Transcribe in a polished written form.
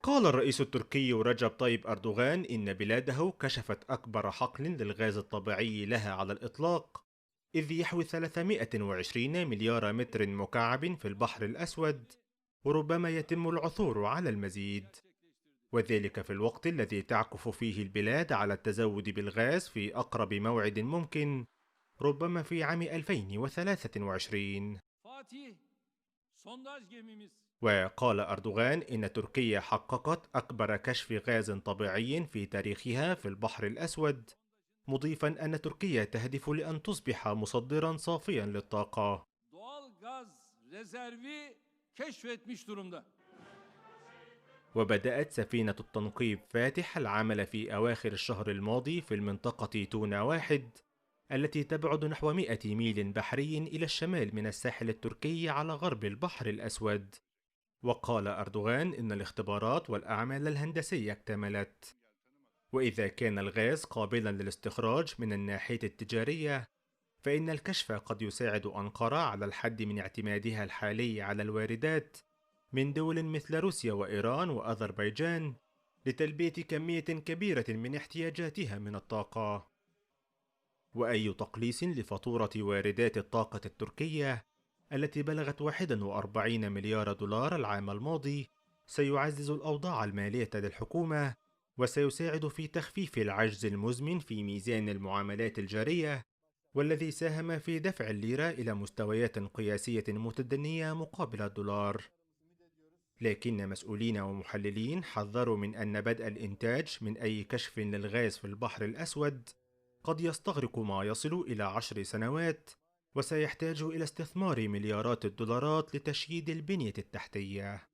قال الرئيس التركي رجب طيب أردوغان إن بلاده كشفت أكبر حقل للغاز الطبيعي لها على الإطلاق، إذ يحوي 320 مليار متر مكعب في البحر الأسود، وربما يتم العثور على المزيد، وذلك في الوقت الذي تعكف فيه البلاد على التزود بالغاز في أقرب موعد ممكن، ربما في عام 2023. وقال أردوغان إن تركيا حققت أكبر كشف غاز طبيعي في تاريخها في البحر الأسود، مضيفا أن تركيا تهدف لأن تصبح مصدرا صافيا للطاقة. وبدأت سفينة التنقيب فاتح العمل في أواخر الشهر الماضي في المنطقة تونا واحد، التي تبعد نحو 100 ميل بحري إلى الشمال من الساحل التركي على غرب البحر الأسود. وقال أردوغان إن الاختبارات والأعمال الهندسية اكتملت، وإذا كان الغاز قابلا للاستخراج من الناحية التجارية، فإن الكشف قد يساعد أنقرة على الحد من اعتمادها الحالي على الواردات من دول مثل روسيا وإيران وأذربيجان لتلبية كمية كبيرة من احتياجاتها من الطاقة. وأي تقليص لفاتورة واردات الطاقة التركية التي بلغت 41 مليار دولار العام الماضي سيعزز الأوضاع المالية للحكومة، وسيساعد في تخفيف العجز المزمن في ميزان المعاملات الجارية، والذي ساهم في دفع الليرة إلى مستويات قياسية متدنية مقابل الدولار. لكن مسؤولين ومحللين حذروا من أن بدء الإنتاج من أي كشف للغاز في البحر الأسود قد يستغرق ما يصل إلى 10 سنوات، وسيحتاج إلى استثمار مليارات الدولارات لتشييد البنية التحتية.